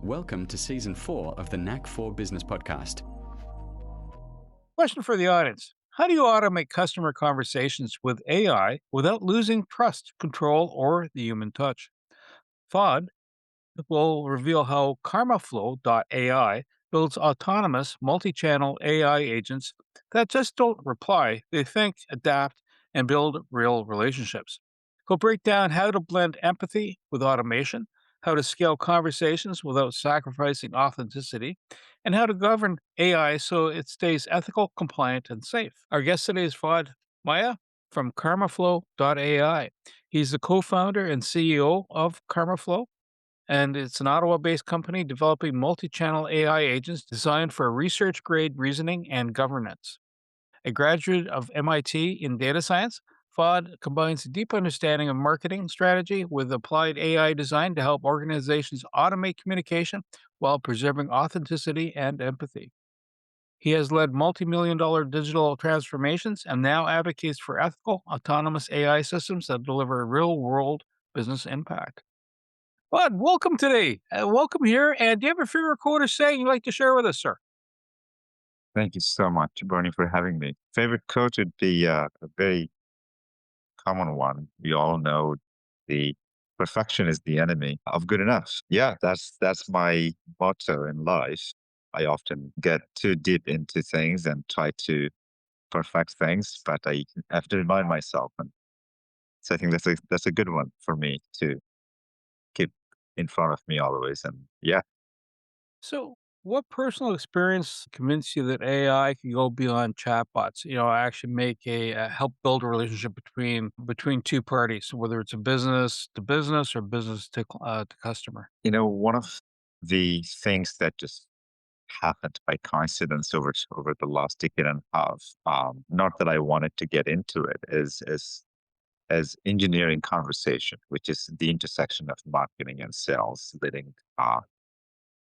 Welcome to Season 4 of the Knack for Business podcast. Question for the audience. How do you automate customer conversations with AI without losing trust, control, or the human touch? Fuad will reveal how KarmaFlow.ai builds autonomous multi-channel AI agents that just don't reply. They think, adapt, and build real relationships. He'll break down how to blend empathy with automation, how to scale conversations without sacrificing authenticity, and how to govern AI so it stays ethical, compliant, and safe. Our guest today is Fuad Miah from KarmaFlow.ai. He's the co-founder and CEO of KarmaFlow, and it's an Ottawa based company developing multi channel AI agents designed for research grade reasoning and governance. A graduate of MIT in data science, Fuad combines a deep understanding of marketing strategy with applied AI design to help organizations automate communication while preserving authenticity and empathy. He has led multi-million dollar digital transformations and now advocates for ethical, autonomous AI systems that deliver real world business impact. Bud, welcome today. Welcome here. And do you have a favorite quote or saying you'd like to share with us, sir? Thank you so much, Bernie, for having me. Favorite quote would be a very common one. We all know the perfection is the enemy of good enough. Yeah, that's my motto in life. I often get too deep into things and try to perfect things, but I have to remind myself. And so I think that's a good one for me to keep in front of me always. And yeah, So, what personal experience convinced you that AI can go beyond chatbots? Actually make help build a relationship between two parties, whether it's a business to business or business to customer. one of the things that just happened by coincidence over the last decade and a half. Not that I wanted to get into it, is as engineering conversation, which is the intersection of marketing and sales, leading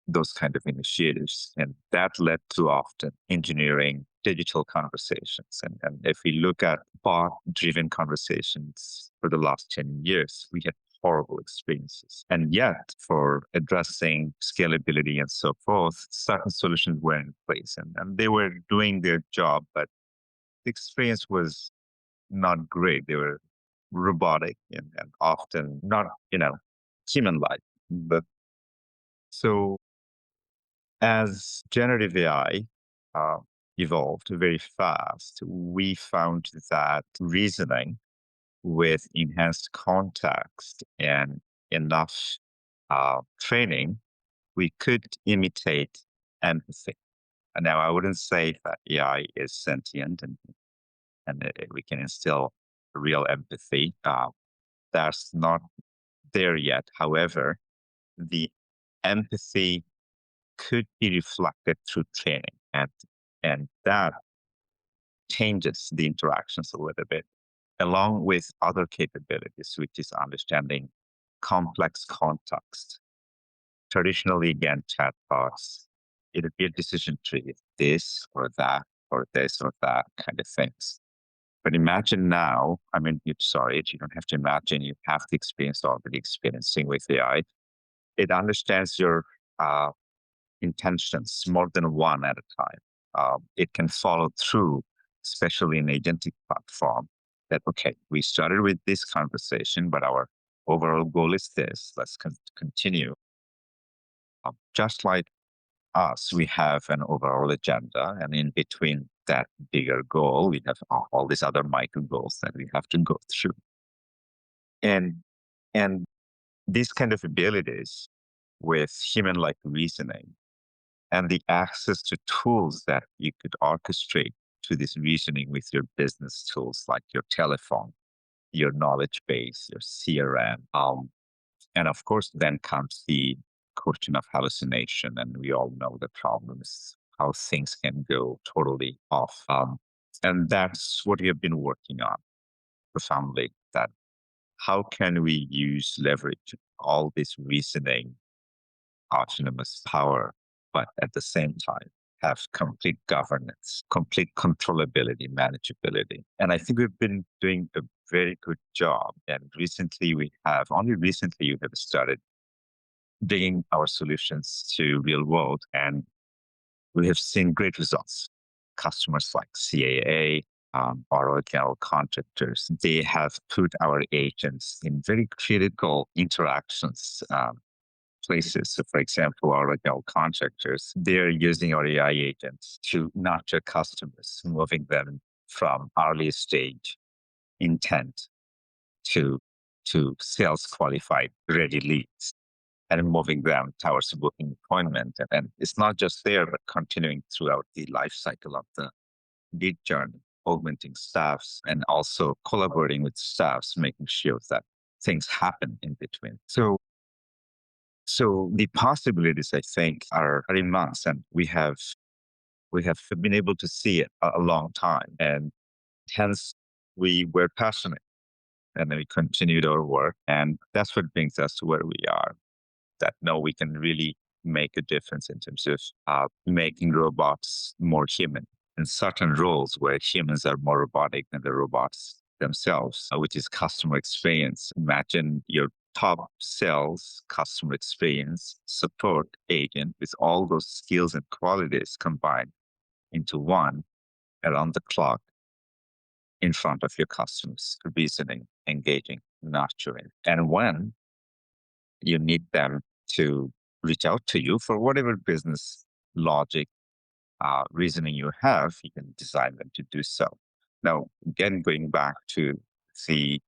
those kind of initiatives, and that led to often engineering digital conversations. And if we look at bot-driven conversations for the last 10 years, we had horrible experiences. And yet, for addressing scalability and so forth, certain solutions were in place and they were doing their job, but the experience was not great. They were robotic and often not, human-like. But so as generative AI uh, evolved very fast, we found that reasoning with enhanced context and enough training, we could imitate empathy. And now, I wouldn't say that AI is sentient and we can instill real empathy. That's not there yet. However, the empathy could be reflected through training, and that changes the interactions a little bit, along with other capabilities, which is understanding complex context. Traditionally, again, chatbots, it'd be a decision tree, this or that, or this or that kind of things. But imagine now, I mean, sorry, you don't have to imagine, you have the experience already experiencing with AI. It understands your intentions more than one at a time. It can follow through, especially in agentic platform, that, okay, we started with this conversation, but our overall goal is this. Let's continue. Just like us, we have an overall agenda, and in between that bigger goal, we have all these other micro goals that we have to go through. And and these kind of abilities with human-like reasoning and the access to tools that you could orchestrate to this reasoning with your business tools like your telephone, your knowledge base, your CRM. And of course, then comes the question of hallucination. And we all know the problems, how things can go totally off. And that's what we have been working on profoundly, that how can we leverage all this reasoning, autonomous power, but at the same time have complete governance, complete controllability, manageability. And I think we've been doing a very good job. And only recently, we have started bringing our solutions to real world, and we have seen great results. Customers like CAA, or general contractors, they have put our agents in very critical interactions places. So, for example, our general contractors, they're using our AI agents to nurture customers, moving them from early stage intent to sales qualified ready leads, and moving them towards a booking appointment. And it's not just there, but continuing throughout the life cycle of the lead journey, augmenting staffs and also collaborating with staffs, making sure that things happen in between. So the possibilities, I think, are immense, and we have been able to see it a long time, and hence we were passionate, and then we continued our work, and that's what brings us to where we are. That now we can really make a difference in terms of making robots more human in certain roles where humans are more robotic than the robots themselves, which is customer experience. Imagine your top sales, customer experience, support agent with all those skills and qualities combined into one around the clock in front of your customers, reasoning, engaging, nurturing. And when you need them to reach out to you for whatever business logic, reasoning you have, you can design them to do so. Now, again, going back to the,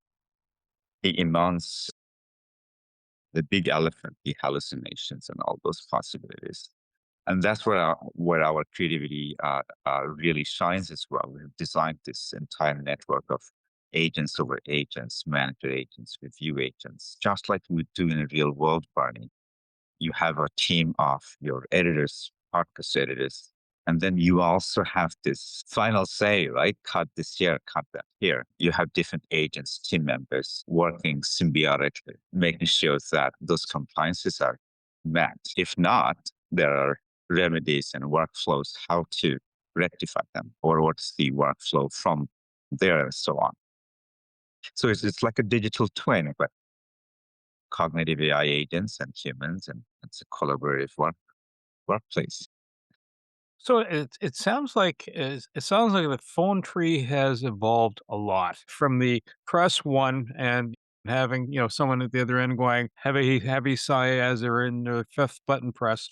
the immense, the big elephant, the hallucinations and all those possibilities. And that's where our creativity really shines as well. We've designed this entire network of agents over agents, manager agents, review agents, just like we do in a real world, Barney. You have a team of your editors, podcast editors, and then you also have this final say, right? Cut this here, cut that here. You have different agents, team members working symbiotically, making sure that those compliances are met. If not, there are remedies and workflows how to rectify them, or what's the workflow from there, and so on. So it's like a digital twin, but cognitive AI agents and humans, and it's a collaborative workplace. So it sounds like the phone tree has evolved a lot from the press one and having someone at the other end going heavy sigh as they're in their fifth button press.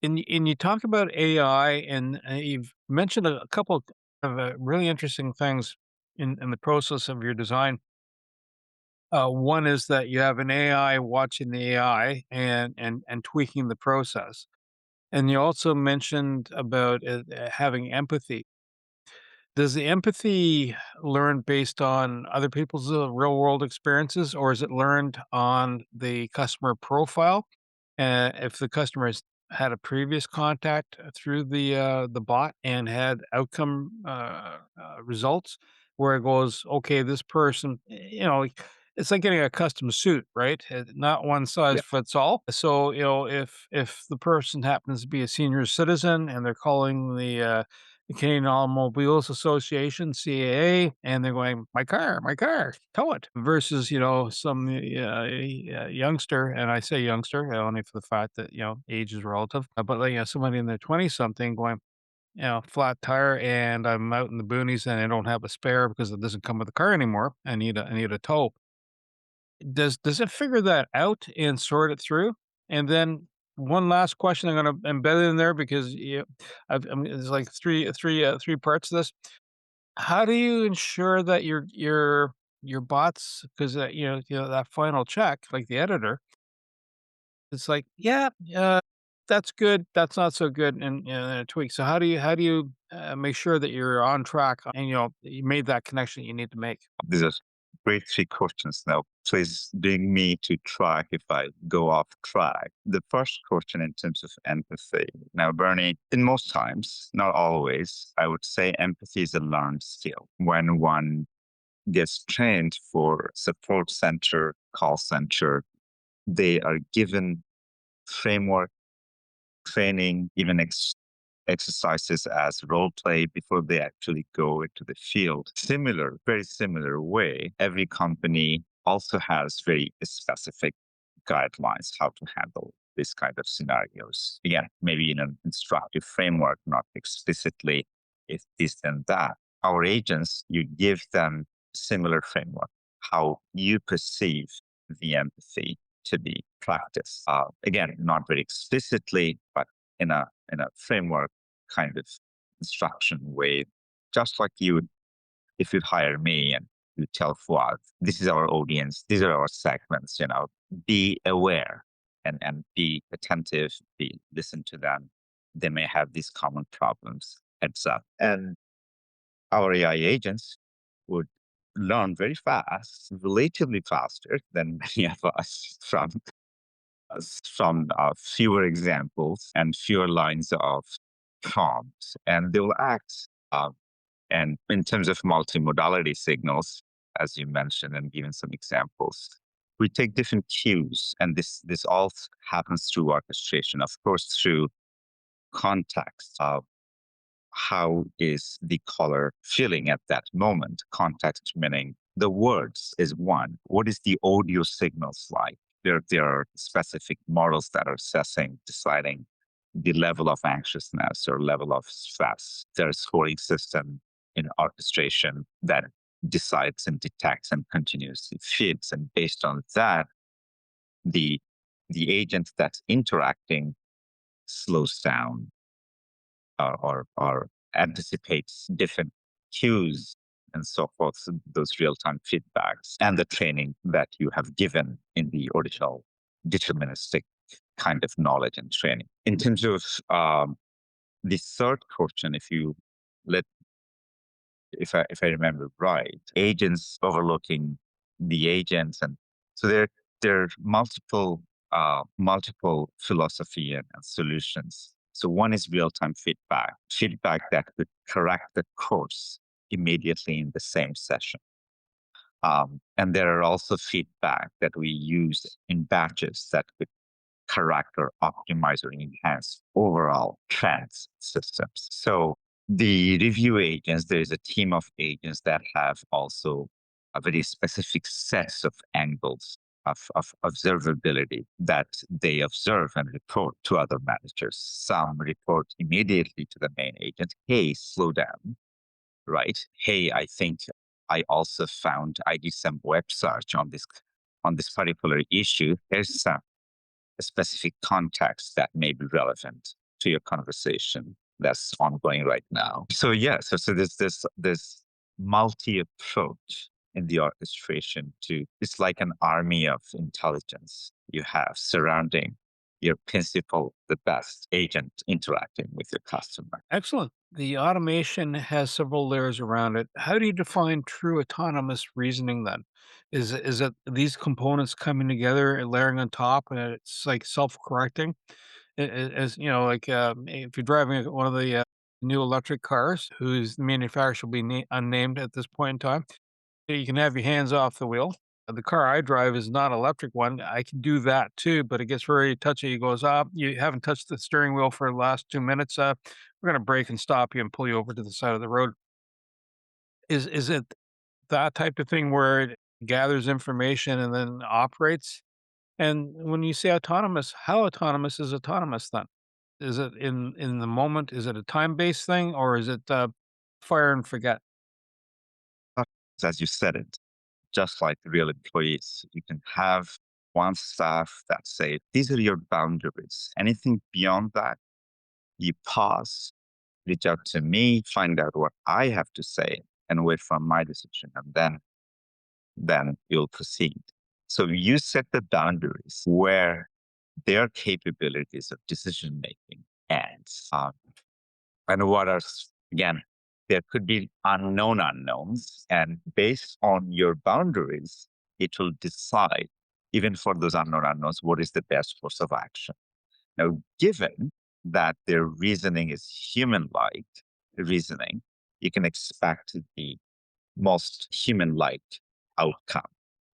And you talk about AI, and you've mentioned a couple of really interesting things in the process of your design. One is that you have an AI watching the AI and tweaking the process. And you also mentioned about having empathy. Does the empathy learn based on other people's real world experiences, or is it learned on the customer profile? If the customer has had a previous contact through the bot and had outcome results, where it goes, okay, this person, it's like getting a custom suit, right? Not one size Yeah. fits all. So if the person happens to be a senior citizen and they're calling the Canadian Automobiles Association, CAA, and they're going, my car, tow it," versus, some youngster, and I say youngster only for the fact that, age is relative, but like, somebody in their 20s something going, flat tire, and I'm out in the boonies and I don't have a spare because it doesn't come with the car anymore. I need a tow. Does it figure that out and sort it through? And then one last question I'm gonna embed in there because there's like three parts to this. How do you ensure that your bots, because that final check, like the editor, it's like, yeah, that's good, that's not so good, and a tweak. So how do you make sure that you're on track and you made that connection you need to make? These are great three questions. Now, please bring me to track if I go off track. The first question in terms of empathy. Now, Bernie, in most times, not always, I would say empathy is a learned skill. When one gets trained for support center, call center, they are given framework, training, even exercises as role play before they actually go into the field. Very similar way, every company also has very specific guidelines how to handle this kind of scenarios. Again, maybe in an instructive framework, not explicitly if this then that. Our agents, you give them similar framework, how you perceive the empathy to be practiced. Again, not very explicitly, but in a framework kind of instruction way, just like you would if you'd hire me and you tell Fuad, this is our audience, these are our segments, be aware and be attentive, listen to them. They may have these common problems, heads up. And our AI agents would learn very fast, relatively faster than many of us from fewer examples and fewer lines of prompts. And they will act and in terms of multimodality signals, as you mentioned and given some examples, we take different cues, and this all happens through orchestration, of course, through context of how is the caller feeling at that moment. Context meaning the words is one. What is the audio signals like? There are specific models that are assessing, deciding the level of anxiousness or level of stress. There's a scoring system in orchestration that decides and detects and continuously feeds. And based on that, the agent that's interacting slows down or anticipates different cues and so forth, so those real-time feedbacks and the training that you have given in the original deterministic kind of knowledge and training. In terms of the third question, if I remember right, agents overlooking the agents, and so there are multiple philosophy and solutions. So one is real-time feedback that could correct the course immediately in the same session. And there are also feedback that we use in batches that could correct or optimize or enhance overall trends systems. So the review agents, there is a team of agents that have also a very specific sets of angles of observability that they observe and report to other managers. Some report immediately to the main agent, hey, slow down, right? Hey, I think I also found I did some web search on this particular issue. Here's some specific context that may be relevant to your conversation that's ongoing right now. So so there's this multi-approach in the orchestration to it's like an army of intelligence you have surrounding your principal, the best agent interacting with your customer. Excellent. The automation has several layers around it. How do you define true autonomous reasoning then? Is it these components coming together and layering on top and it's like self-correcting? As you know, like if you're driving one of the new electric cars, whose manufacturer will be unnamed at this point in time, you can have your hands off the wheel. The car I drive is not an electric one. I can do that too, but it gets very touchy. It goes up. You haven't touched the steering wheel for the last 2 minutes. We're going to brake and stop you and pull you over to the side of the road. Is it that type of thing where it gathers information and then operates? And when you say autonomous, how autonomous is autonomous then? Is it in the moment? Is it a time-based thing, or is it fire and forget? As you said it, just like real employees, you can have one staff that say, these are your boundaries. Anything beyond that, you pause, reach out to me, find out what I have to say, and wait for my decision. And then you'll proceed. So you set the boundaries where their capabilities of decision making ends. And what are, again, there could be unknown unknowns. And based on your boundaries, it will decide, even for those unknown unknowns, what is the best course of action. Now, given that their reasoning is human-like reasoning, you can expect the most human-like outcome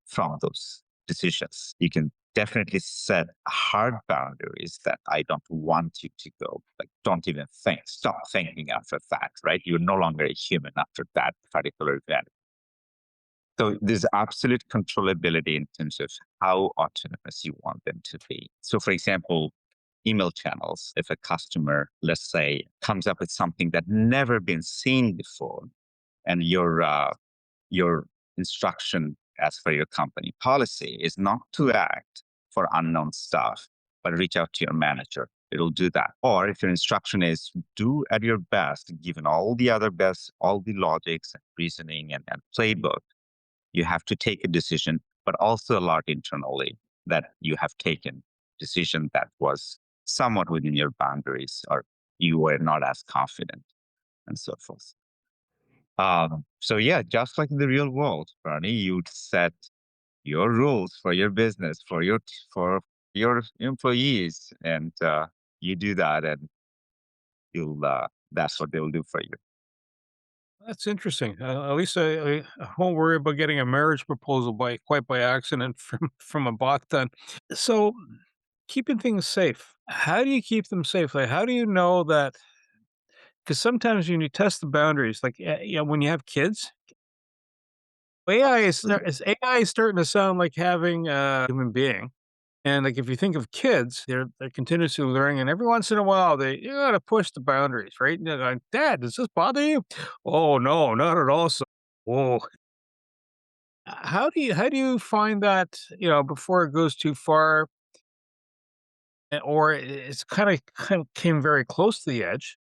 from those decisions. You can definitely set hard boundaries that I don't want you to go. Like, don't even think. Stop thinking after that, right? You're no longer a human after that particular event. So there's absolute controllability in terms of how autonomous you want them to be. So, for example, email channels, if a customer, let's say, comes up with something that never been seen before, and your instruction as per your company policy is not to act for unknown stuff, but reach out to your manager. It'll do that. Or if your instruction is do at your best, given all the other best, all the logics and reasoning and playbook, you have to take a decision, but also alert internally that you have taken decision that was somewhat within your boundaries or you were not as confident and so forth. So yeah, just like in the real world, Bernie, you'd set your rules for your business, for your employees, and you do that, and you'll that's what they'll do for you. That's interesting. At least I won't worry about getting a marriage proposal by quite by accident from a bot then. So, keeping things safe. How do you keep them safe? Like, how do you know that? Because sometimes when you test the boundaries, like when you have kids, AI is starting to sound like having a human being. And like if you think of kids, they're continuously learning, and every once in a while they you gotta push the boundaries, right? And they're like, Dad, does this bother you? Oh no, not at all. So, whoa. How do you find that before it goes too far, or it's kind of came very close to the edge,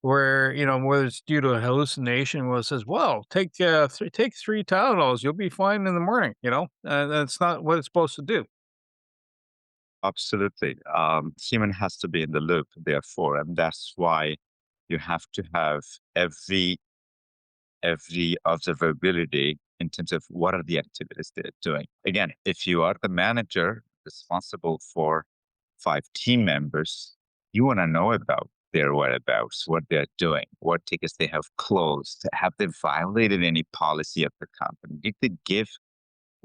where whether it's due to a hallucination, where it says, "Well, take 3 Tylenols, you'll be fine in the morning," that's not what it's supposed to do. Absolutely, human has to be in the loop, therefore, and that's why you have to have every observability in terms of what are the activities they're doing. Again, if you are the manager responsible for 5 team members, you want to know about their whereabouts, what they're doing, what tickets they have closed, have they violated any policy of the company? Did they give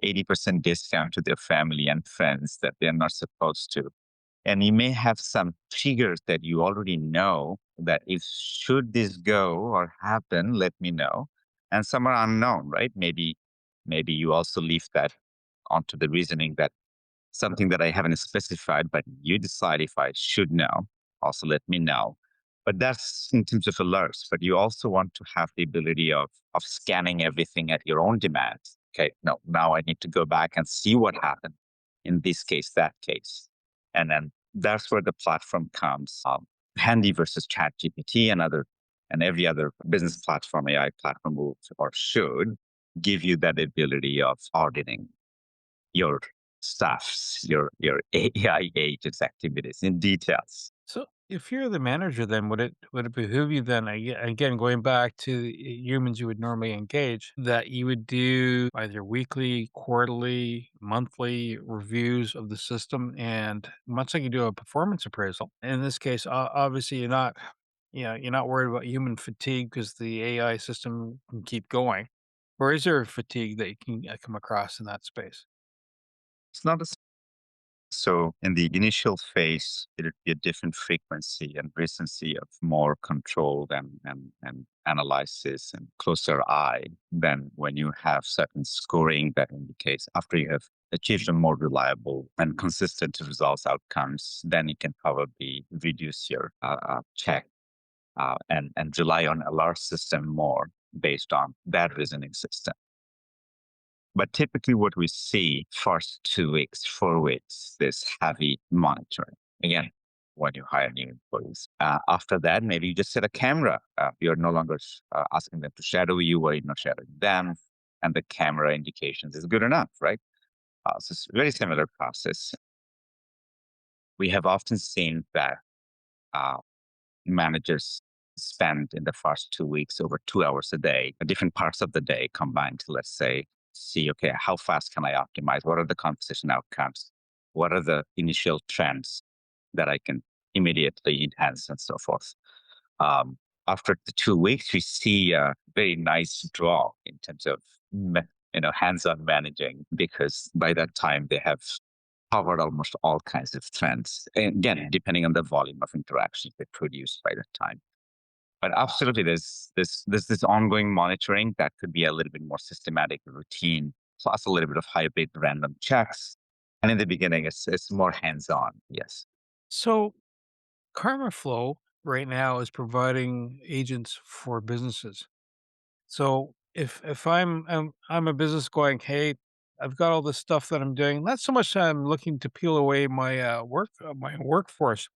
80% discount to their family and friends that they're not supposed to? And you may have some triggers that you already know that if should this go or happen, let me know. And some are unknown, right? Maybe you also leave that onto the reasoning that something that I haven't specified, but you decide if I should know, also let me know. But that's in terms of alerts. But you also want to have the ability of scanning everything at your own demand. Okay, no, now I need to go back and see what happened in this case, that case. And then that's where the platform comes handy versus ChatGPT and every other business platform, AI platform will or should give you that ability of auditing your stuffs, your AI agents activities in details. So, if you're the manager, then would it behoove you then, again, going back to humans you would normally engage, that you would do either weekly, quarterly, monthly reviews of the system, and much like you do a performance appraisal. In this case, obviously, you're not worried about human fatigue because the AI system can keep going. Or is there fatigue that you can come across in that space? It's not a So in the initial phase, it'd be a different frequency and recency of more controlled and analysis and closer eye than when you have certain scoring that indicates after you have achieved a more reliable and consistent results outcomes, then you can probably reduce your check and rely on alert system more based on that reasoning system. But typically, what we see first 2 weeks, 4 weeks, this heavy monitoring. Again, when you hire new employees. After that, maybe you just set a camera. You're no longer asking them to shadow you, or you're not shadowing them, and the camera indications is good enough, right? So it's a very similar process. We have often seen that uh, managers spend in the first 2 weeks over 2 hours a day, different parts of the day combined to, let's say, see, okay, how fast can I optimize? What are the conversation outcomes? What are the initial trends that I can immediately enhance and so forth? Um, After the 2 weeks, we see a very nice draw in terms of hands-on managing because by that time they have covered almost all kinds of trends. And again, depending on the volume of interactions they produce by that time. But absolutely, there's this ongoing monitoring that could be a little bit more systematic routine, plus a little bit of hybrid random checks. And in the beginning, it's more hands-on. Yes. So, Karma Flow right now is providing agents for businesses. So, if I'm a business going, hey, I've got all this stuff that I'm doing. Not so much that I'm looking to peel away my my workforce,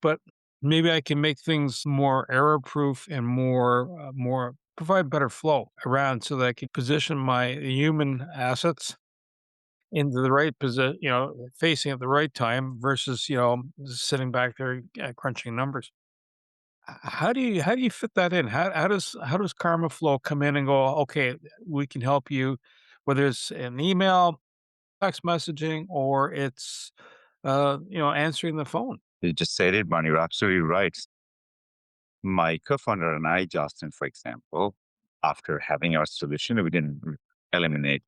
but maybe I can make things more error proof and more provide better flow around so that I can position my human assets into the right position, facing at the right time versus, just sitting back there crunching numbers. How do you fit that in? How does Karma Flow come in and go, okay, we can help you, whether it's an email, text messaging, or it's answering the phone. You just said it, man. You're absolutely right. My co-founder and I, Justin, for example, after having our solution, we didn't eliminate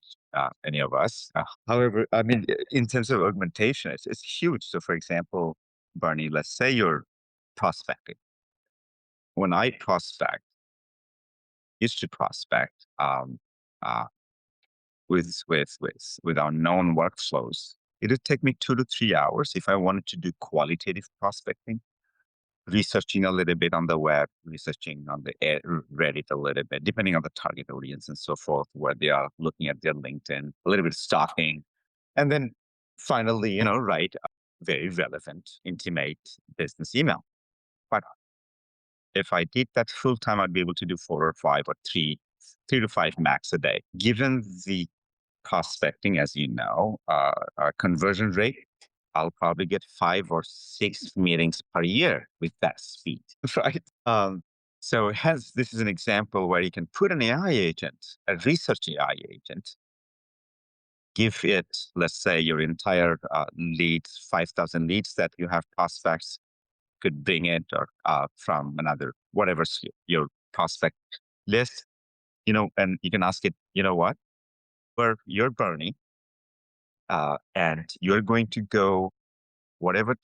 any of us. However, I mean, in terms of augmentation, it's huge. So, for example, Barney, let's say you're prospecting. When I used to prospect uh, with our known workflows, it would take me 2 to 3 hours if I wanted to do qualitative prospecting, researching a little bit on the web, researching on the Reddit a little bit, depending on the target audience and so forth, where they are looking at their LinkedIn, a little bit of stalking, and then finally, write a very relevant, intimate business email. But if I did that full time, I'd be able to do 4 or 5 or three to five max a day. Given the prospecting, as you know, our conversion rate, I'll probably get 5 or 6 meetings per year with that speed, right? So hence, this is an example where you can put an AI agent, a research AI agent, give it, let's say, your entire leads, 5,000 leads that you have prospects, could bring it or from another, whatever's your prospect list, and you can ask it, what, where you're burning, and you're going to go whatever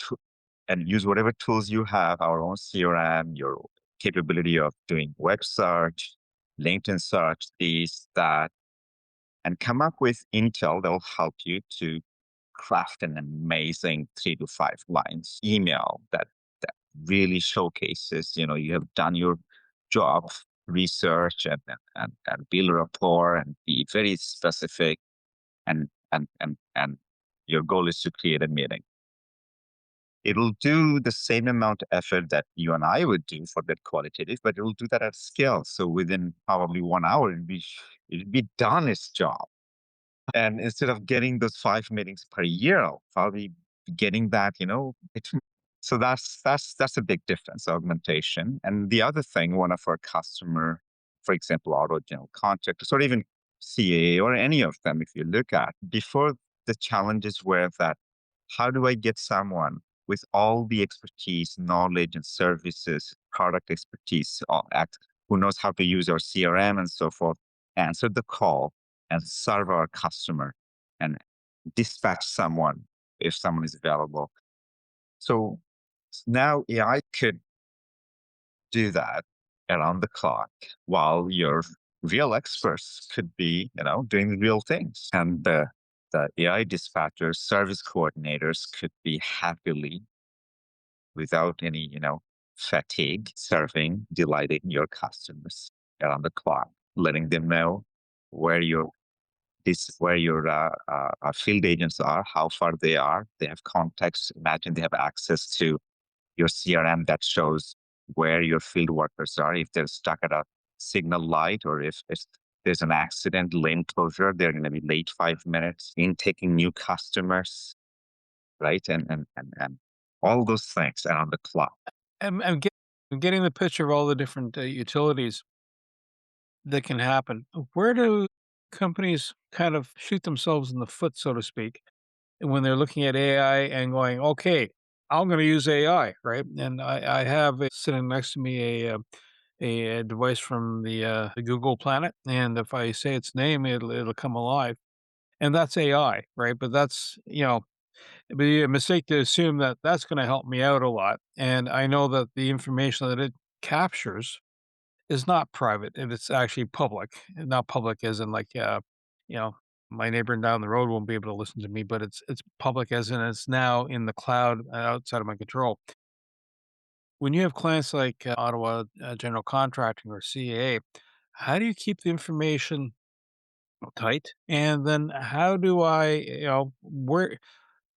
and use whatever tools you have, our own CRM, your capability of doing web search, LinkedIn search, these, that, and come up with intel that will help you to craft an amazing 3 to 5 lines email that really showcases, you have done your job research and build rapport and be very specific and your goal is to create a meeting. It'll do the same amount of effort that you and I would do for that qualitative, but it'll do that at scale. So within probably 1 hour, it'd be done its job. And instead of getting those 5 meetings per year, I'll probably be getting that, so that's a big difference, augmentation. And the other thing, one of our customer, for example, auto general contractors, or even CA or any of them, if you look at before, the challenges were that how do I get someone with all the expertise, knowledge, and services, product expertise, who knows how to use our CRM and so forth, answer the call and serve our customer and dispatch someone if someone is available. So now AI could do that around the clock while your real experts could be, doing real things. And the AI dispatchers, service coordinators could be happily, without any, fatigue, serving, delighting your customers around the clock, letting them know where your field agents are, how far they are. They have context. Imagine they have access to your CRM that shows where your field workers are. If they're stuck at a signal light, or if there's an accident, lane closure, they're going to be late 5 minutes in taking new customers, right? And all those things are on the clock. I'm getting the picture of all the different utilities that can happen. Where do companies kind of shoot themselves in the foot, so to speak, when they're looking at AI and going, okay, I'm going to use AI, right? And I have sitting next to me a device from the Google Planet, and if I say its name, it'll come alive, and that's AI, right? But that's it'd be a mistake to assume that that's going to help me out a lot. And I know that the information that it captures is not private and it's actually public. And not public as in like, you know, my neighbor down the road won't be able to listen to me, but it's public as in it's now in the cloud outside of my control. When you have clients like Ottawa General Contracting or CAA, how do you keep the information tight? And then how do I, where,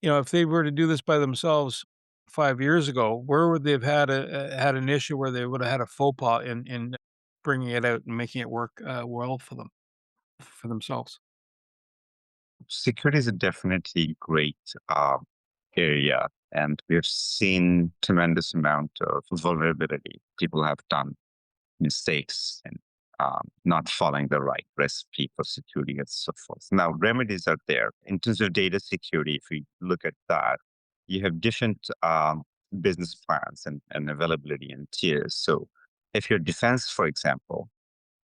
if they were to do this by themselves 5 years ago, where would they have had an issue where they would have had a faux pas in bringing it out and making it work, well for them for themselves? Security is a definitely great area, and we've seen tremendous amount of vulnerability. People have done mistakes and not following the right recipe for security and so forth. Now, remedies are there. In terms of data security, if we look at that, you have different business plans and availability and tiers. So if your defense, for example,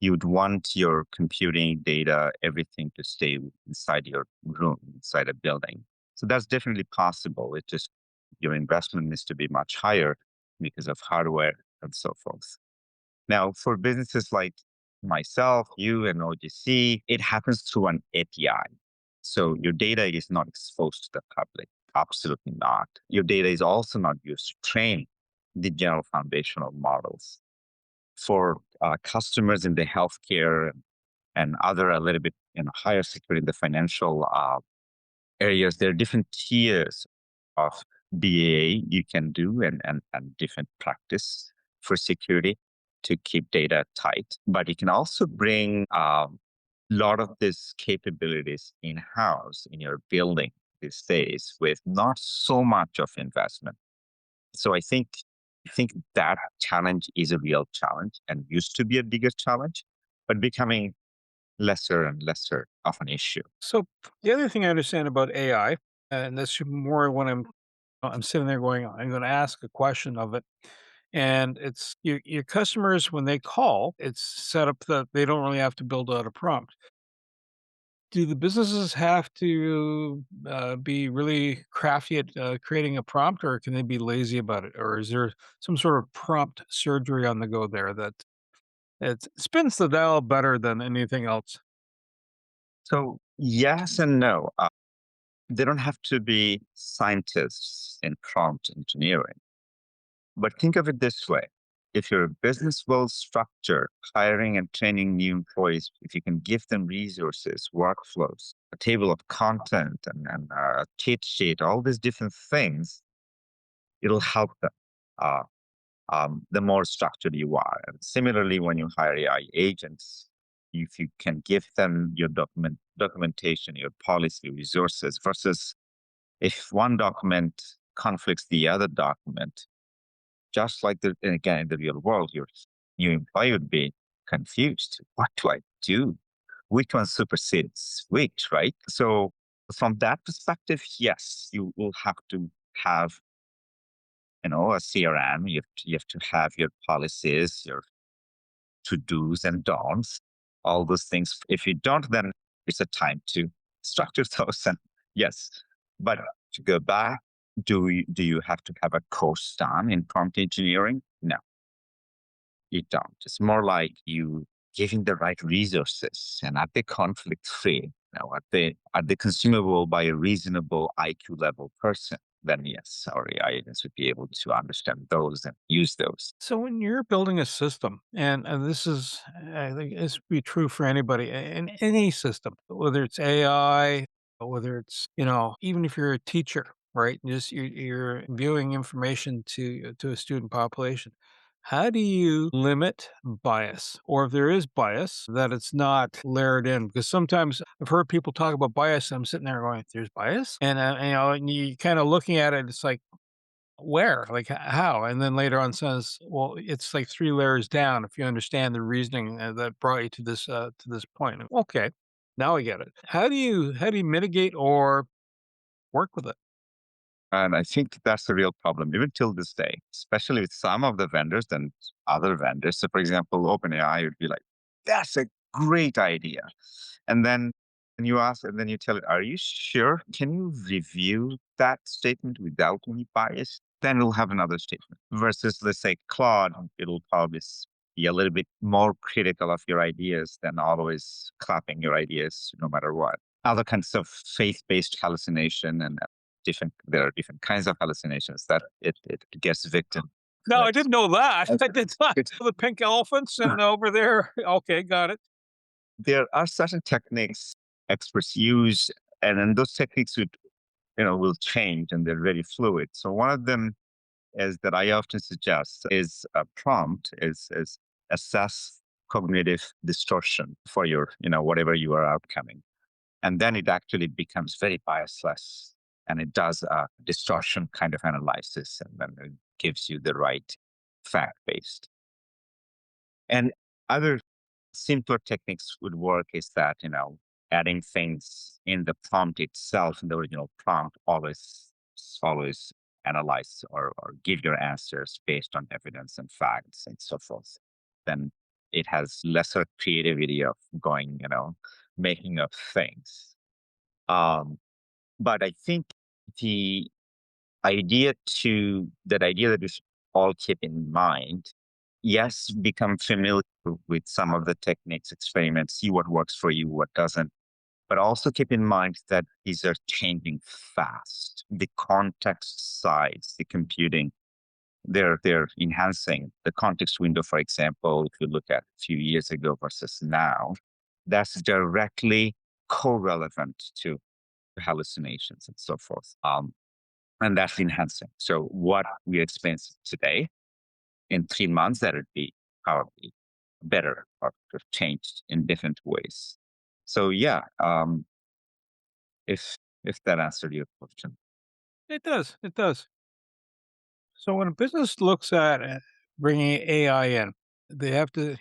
you would want your computing data, everything to stay inside your room, inside a building. So that's definitely possible. It just, your investment needs to be much higher because of hardware and so forth. Now, for businesses like myself, you, and OGC, it happens through an API. So your data is not exposed to the public. Absolutely not. Your data is also not used to train the general foundational models. For customers in the healthcare and other a little bit higher security in the financial areas, there are different tiers of BAA you can do and different practice for security to keep data tight. But you can also bring a lot of these capabilities in-house in your building these days with not so much of investment. So I think that challenge is a real challenge and used to be a bigger challenge, but becoming lesser and lesser of an issue. So the other thing I understand about AI, and this is more when I'm sitting there going, I'm going to ask a question of it. And it's your customers, when they call, it's set up that they don't really have to build out a prompt. Do the businesses have to be really crafty at creating a prompt, or can they be lazy about it? Or is there some sort of prompt surgery on the go there that it spins the dial better than anything else? So yes and no. They don't have to be scientists in prompt engineering. But think of it this way. If your business well structured, hiring and training new employees, if you can give them resources, workflows, a table of content, and a cheat sheet, all these different things, it'll help them. Uh, the more structured you are. And similarly, when you hire AI agents, if you can give them your documentation, your policy, resources, versus if one document conflicts the other document, just like and again in the real world, your new employee would be confused. What do I do? Which one supersedes which, right? So from that perspective, yes, you will have to have a CRM. You have to have your policies, your to do's and don'ts, all those things. If you don't, then it's a time to structure those. And yes, but to go back, do you have to have a course done in prompt engineering? No, you don't. It's more like you giving the right resources and are they conflict free? Are they consumable by a reasonable IQ level person? Then yes, our AI agents would be able to understand those and use those. So when you're building a system, and this is, I think this would be true for anybody in any system, whether it's AI, whether it's, even if you're a teacher, right? Just you're viewing information to a student population. How do you limit bias? Or if there is bias, that it's not layered in? Because sometimes I've heard people talk about bias, and I'm sitting there going, there's bias? And you kind of looking at it, it's like, where? Like, how? And then later on says, "Well, it's like 3 layers down if you understand the reasoning, that brought you to this point." Okay, now I get it. How do you mitigate or work with it? And I think that's the real problem, even till this day, especially with some of the vendors and other vendors. So, for example, OpenAI would be like, that's a great idea. And then you ask, and then you tell it, are you sure? Can you review that statement without any bias? Then it'll have another statement. Versus, let's say, Claude, it'll probably be a little bit more critical of your ideas than always clapping your ideas no matter what. Other kinds of faith-based hallucination and there are different kinds of hallucinations that it gets victim. No, I didn't know that. That's I did not good. know the pink elephants and over there. Okay, got it. There are certain techniques experts use, and then those techniques will change and they're very fluid. So one of them is that I often suggest is a prompt is assess cognitive distortion for your, whatever you are outcoming. And then it actually becomes very biasless and it does a distortion kind of analysis and then it gives you the right fact based. And other simpler techniques would work is that, adding things in the prompt itself, in the original prompt, always analyze or give your answers based on evidence and facts and so forth. Then it has lesser creativity of going, making up things. Um, but I think the idea that we should all keep in mind, yes, become familiar with some of the techniques, experiments, see what works for you, what doesn't. But also keep in mind that these are changing fast. The context size, the computing, they're enhancing the context window, for example, if you look at a few years ago versus now, that's directly co-relevant to hallucinations and so forth. And that's enhancing. So what we experience today in 3 months, that would be probably better or changed in different ways. So yeah, if that answered your question. It does. It does. So when a business looks at bringing AI in, they have to,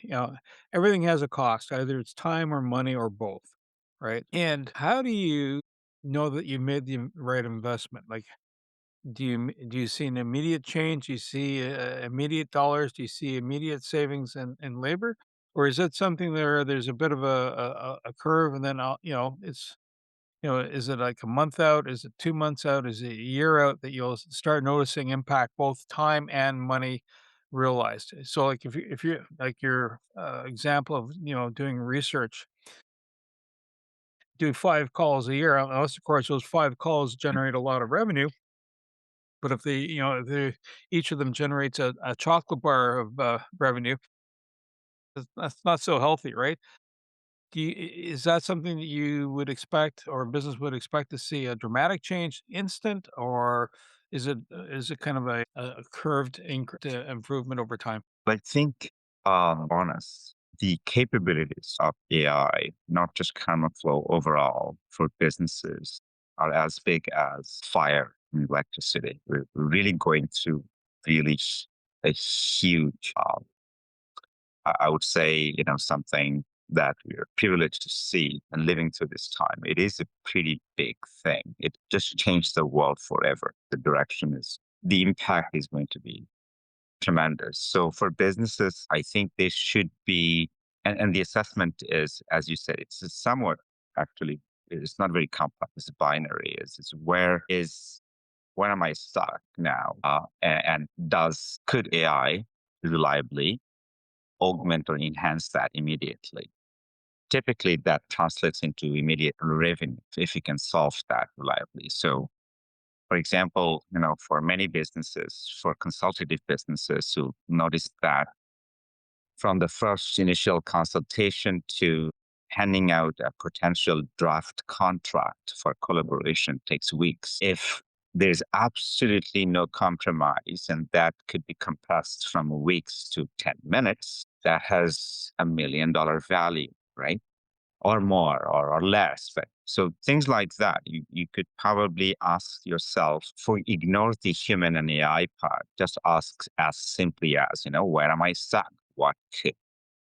everything has a cost. Either it's time or money or both, right? And how do you know that you made the right investment? Like, do you see an immediate change? Do you see immediate dollars? Do you see immediate savings in labor? Or is it something there's a bit of a curve and then, it's is it like a month out? Is it 2 months out? Is it a year out that you'll start noticing impact, both time and money realized? So, like, if you like your, example of, doing research, do 5 calls a year, unless, of course, those 5 calls generate a lot of revenue, but if each of them generates a chocolate bar of, revenue, that's not so healthy, right? Is that something that you would expect or a business would expect to see a dramatic change instant, or is it kind of a curved improvement over time? I think, honest, the capabilities of AI, not just camera flow overall for businesses, are as big as fire and electricity. We're really going through really a huge I would say, something that we're privileged to see and living through this time. It is a pretty big thing. It just changed the world forever. The impact is going to be tremendous. So for businesses, I think they should be, and the assessment is, as you said, it's somewhat actually, it's not very complex. It's binary. Where am I stuck now? And could AI reliably augment or enhance that immediately? Typically, that translates into immediate revenue if you can solve that reliably. So, for example, for many businesses, for consultative businesses who notice that from the first initial consultation to handing out a potential draft contract for collaboration takes weeks. If there's absolutely no compromise and that could be compressed from weeks to 10 minutes, that has $1 million value, right? Or more or less. But so things like that, you could probably ask yourself for ignore the human and AI part. Just ask as simply as, where am I stuck? What could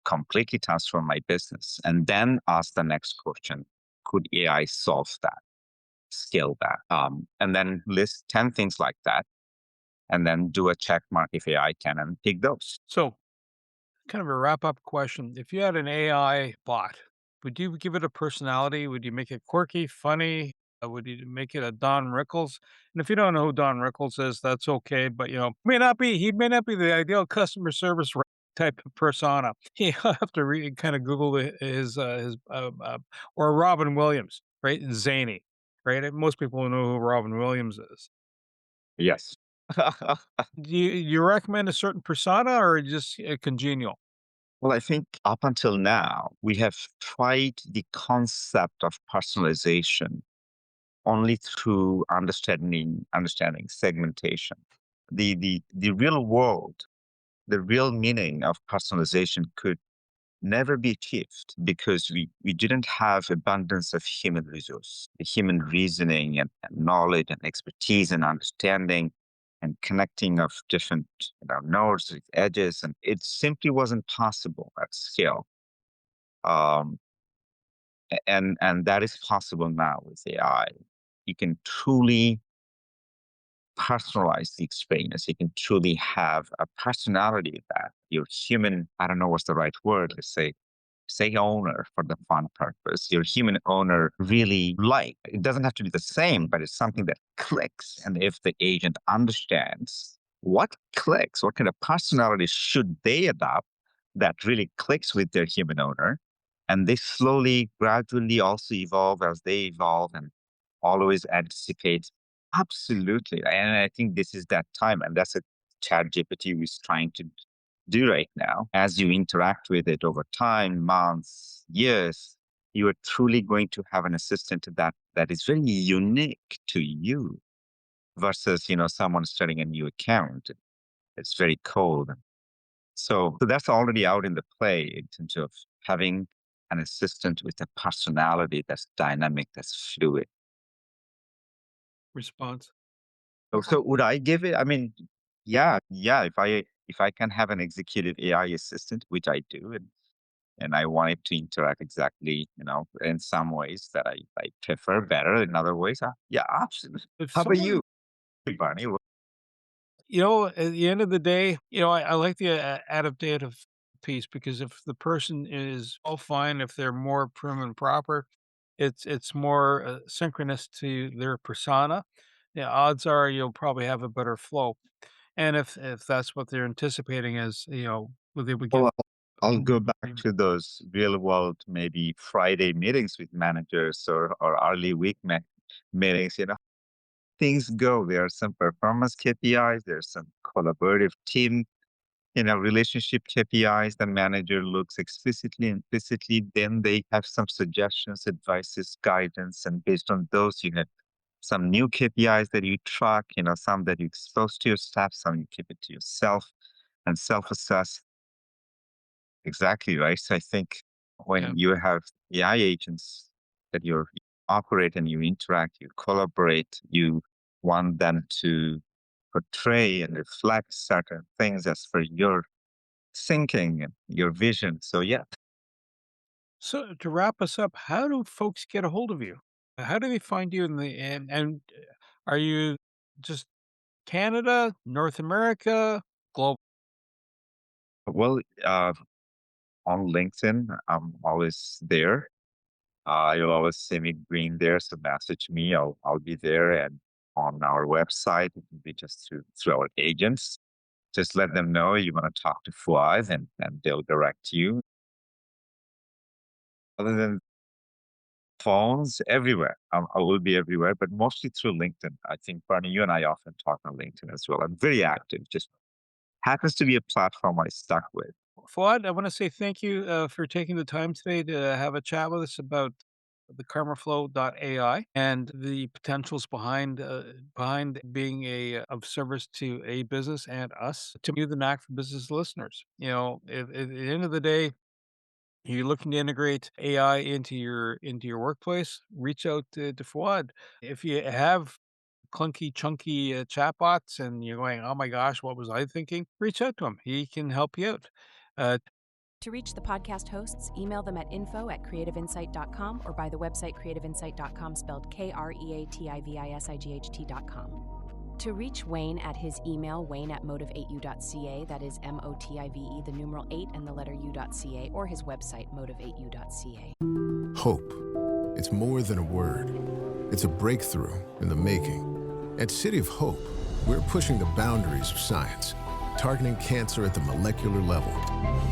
completely transform my business? And then ask the next question, could AI solve that, scale that? And then list 10 things like that, and then do a check mark if AI can and pick those. So, kind of a wrap up question: if you had an AI bot, would you give it a personality? Would you make it quirky, funny? Would you make it a Don Rickles? And if you don't know who Don Rickles is, that's okay. But he may not be the ideal customer service type of persona. You have to kind of Google or Robin Williams, right? Zany, right? Most people know who Robin Williams is. Yes. Do you recommend a certain persona or just congenial? Well, I think up until now, we have tried the concept of personalization only through understanding segmentation. The real world, the real meaning of personalization could never be achieved because we didn't have abundance of human resource, the human reasoning and knowledge and expertise and understanding and connecting of different nodes with edges, and it simply wasn't possible at scale. Um, and that is possible now with AI. You can truly personalize the experience. You can truly have a personality that your human, I don't know what's the right word, let's say owner for the fun purpose, your human owner really like. It doesn't have to be the same, but it's something that clicks. And if the agent understands what clicks, what kind of personality should they adopt that really clicks with their human owner, and they slowly, gradually also evolve as they evolve and always anticipate. Absolutely. And I think this is that time. And that's a ChatGPT is trying to do right now. As you interact with it over time, months, years, you are truly going to have an assistant that is very unique to you versus, someone starting a new account. It's very cold. So that's already out in the play in terms of having an assistant with a personality that's dynamic, that's fluid. Response. So would I give it? I mean, yeah. If I can have an executive AI assistant, which I do, and I want it to interact exactly, in some ways that I prefer better. In other ways, yeah, absolutely. If How about someone you, Barney? At the end of the day, I like the adaptive piece because if the person is all fine, if they're more prim and proper, it's more synchronous to their persona. Yeah, odds are you'll probably have a better flow. And if that's what they're anticipating is, they would get Well, I'll go back to those real world, maybe Friday meetings with managers or early week meetings. Things go. There are some performance KPIs. There's some collaborative team, relationship KPIs. The manager looks explicitly, implicitly. Then they have some suggestions, advices, guidance, and based on those, you have some new KPIs that you track. Some that you expose to your staff, some you keep it to yourself and self-assess. Exactly right. So I think yeah. when you have AI agents that you operate and you interact, you collaborate, you want them to portray and reflect certain things as per your thinking and your vision. So yeah. So to wrap us up, how do folks get a hold of you? How do they find you in the and are you just Canada, North America, global? Well, on LinkedIn, I'm always there. You'll always see me green there. So message me. I'll be there. And on our website, it can be just through our agents. Just let them know you want to talk to Fuad and they'll direct you. Other than phones, everywhere. I will be everywhere, but mostly through LinkedIn. I think, Barney, you and I often talk on LinkedIn as well. I'm very active. Just happens to be a platform I stuck with. Fuad, I want to say thank you for taking the time today to have a chat with us about the karmaflow.ai and the potentials behind being of service to a business and us to you, the Knack for Business listeners. If, at the end of the day, you're looking to integrate AI into your workplace, reach out to Fuad. If you have clunky, chunky chatbots and you're going, oh my gosh, what was I thinking? Reach out to him. He can help you out. To reach the podcast hosts, email them at info@creativeinsight.com or by the website creativeinsight.com spelled KREATIVISIGHT.com. To reach Wayne at his email, wayne@motive8u.ca, that is MOTIVE, the numeral 8 and the letter u.ca, or his website, motive8u.ca. Hope. It's more than a word. It's a breakthrough in the making. At City of Hope, we're pushing the boundaries of science targeting cancer at the molecular level.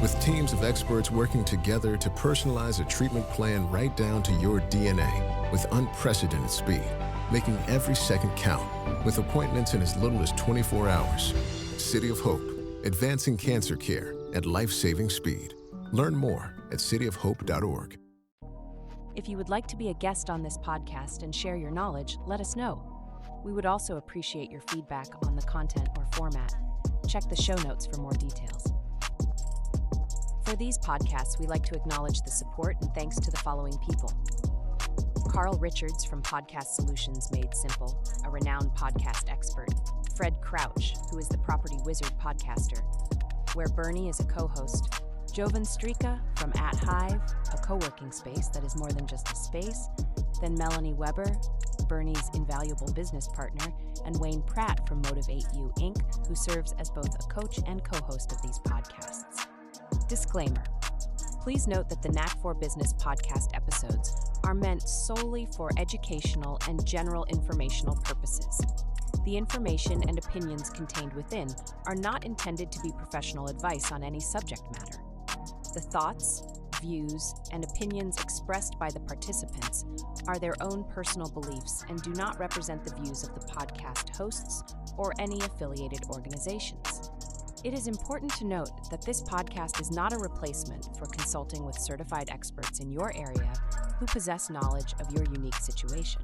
With teams of experts working together to personalize a treatment plan right down to your DNA with unprecedented speed, making every second count with appointments in as little as 24 hours. City of Hope, advancing cancer care at life-saving speed. Learn more at cityofhope.org. If you would like to be a guest on this podcast and share your knowledge, let us know. We would also appreciate your feedback on the content or format. Check the show notes for more details. For these podcasts, we like to acknowledge the support and thanks to the following people. Carl Richards from Podcast Solutions Made Simple, a renowned podcast expert. Fred Crouch, who is the Property Wizard podcaster, where Bernie is a co-host. Jovan Strika from At Hive, a co-working space that is more than just a space. Then Melanie Weber, Bernie's invaluable business partner, and Wayne Pratt from Motivate You, Inc., who serves as both a coach and co-host of these podcasts. Disclaimer. Please note that the Knack for Business podcast episodes are meant solely for educational and general informational purposes. The information and opinions contained within are not intended to be professional advice on any subject matter. The thoughts, views, and opinions expressed by the participants are their own personal beliefs and do not represent the views of the podcast hosts or any affiliated organizations. It is important to note that this podcast is not a replacement for consulting with certified experts in your area who possess knowledge of your unique situation.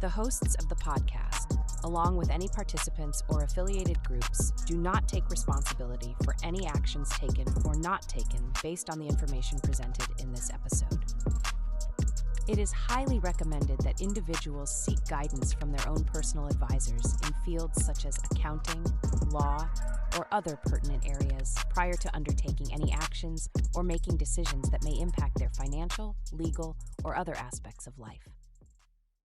The hosts of the podcast, along with any participants or affiliated groups, do not take responsibility for any actions taken or not taken based on the information presented in this episode. It is highly recommended that individuals seek guidance from their own personal advisors in fields such as accounting, law, or other pertinent areas prior to undertaking any actions or making decisions that may impact their financial, legal, or other aspects of life.